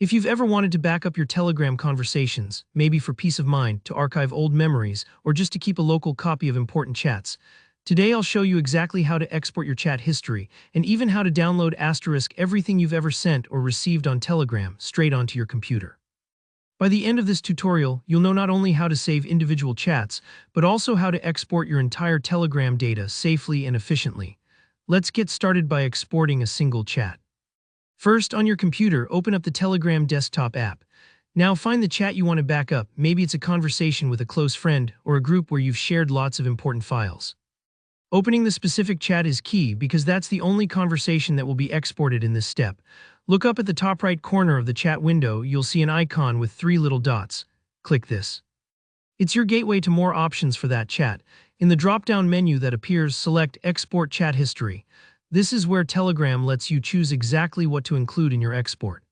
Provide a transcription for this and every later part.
If you've ever wanted to back up your Telegram conversations, maybe for peace of mind, to archive old memories, or just to keep a local copy of important chats, today I'll show you exactly how to export your chat history, and even how to download * everything you've ever sent or received on Telegram straight onto your computer. By the end of this tutorial, you'll know not only how to save individual chats, but also how to export your entire Telegram data safely and efficiently. Let's get started by exporting a single chat. First, on your computer, open up the Telegram desktop app. Now find the chat you want to back up. Maybe it's a conversation with a close friend or a group where you've shared lots of important files. Opening the specific chat is key because that's the only conversation that will be exported in this step. Look up at the top right corner of the chat window. You'll see an icon with 3 little dots. Click this. It's your gateway to more options for that chat. In the drop-down menu that appears, select Export Chat History. This is where Telegram lets you choose exactly what to include in your export.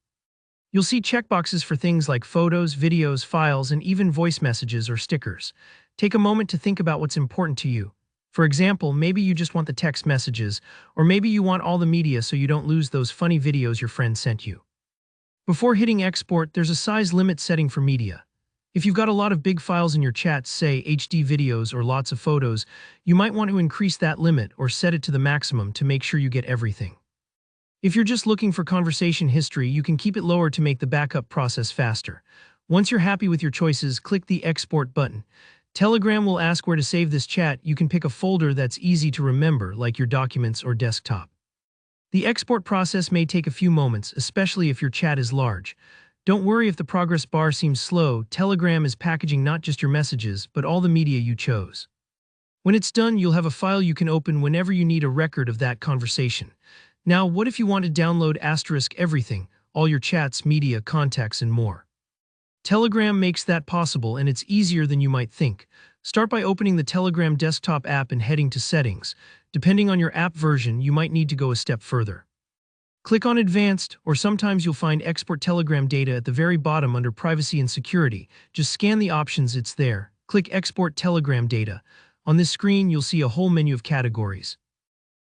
You'll see checkboxes for things like photos, videos, files, and even voice messages or stickers. Take a moment to think about what's important to you. For example, maybe you just want the text messages, or maybe you want all the media so you don't lose those funny videos your friend sent you. Before hitting export, there's a size limit setting for media. If you've got a lot of big files in your chats, say HD videos or lots of photos, you might want to increase that limit or set it to the maximum to make sure you get everything. If you're just looking for conversation history, you can keep it lower to make the backup process faster. Once you're happy with your choices, click the Export button. Telegram will ask where to save this chat. You can pick a folder that's easy to remember, like your documents or desktop. The export process may take a few moments, especially if your chat is large. Don't worry if the progress bar seems slow. Telegram is packaging not just your messages, but all the media you chose. When it's done, you'll have a file you can open whenever you need a record of that conversation. Now, what if you want to download * everything, all your chats, media, contacts, and more? Telegram makes that possible, and it's easier than you might think. Start by opening the Telegram desktop app and heading to Settings. Depending on your app version, you might need to go a step further. Click on Advanced, or sometimes you'll find Export Telegram Data at the very bottom under Privacy and Security. Just scan the options, it's there. Click Export Telegram Data. On this screen, you'll see a whole menu of categories.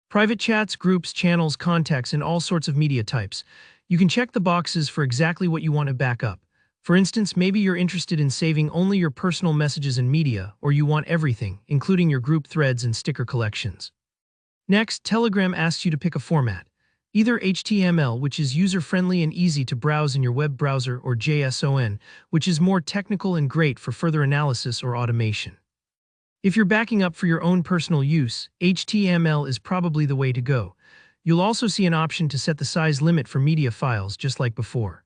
Private chats, groups, channels, contacts, and all sorts of media types. You can check the boxes for exactly what you want to back up. For instance, maybe you're interested in saving only your personal messages and media, or you want everything, including your group threads and sticker collections. Next, Telegram asks you to pick a format. Either HTML, which is user-friendly and easy to browse in your web browser, or JSON, which is more technical and great for further analysis or automation. If you're backing up for your own personal use, HTML is probably the way to go. You'll also see an option to set the size limit for media files, just like before.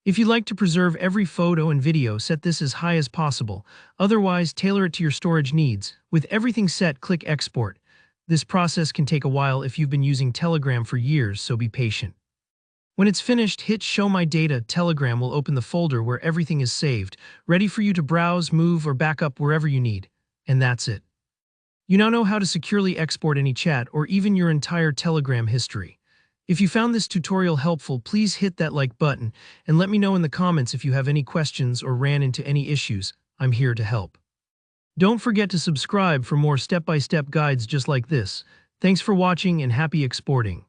If you like to preserve every photo and video, set this as high as possible. Otherwise, tailor it to your storage needs. With everything set, click Export. This process can take a while if you've been using Telegram for years, so be patient. When it's finished, hit Show My Data. Telegram will open the folder where everything is saved, ready for you to browse, move, or back up wherever you need. And that's it. You now know how to securely export any chat or even your entire Telegram history. If you found this tutorial helpful, please hit that like button and let me know in the comments if you have any questions or ran into any issues. I'm here to help. Don't forget to subscribe for more step-by-step guides just like this. Thanks for watching and happy exporting.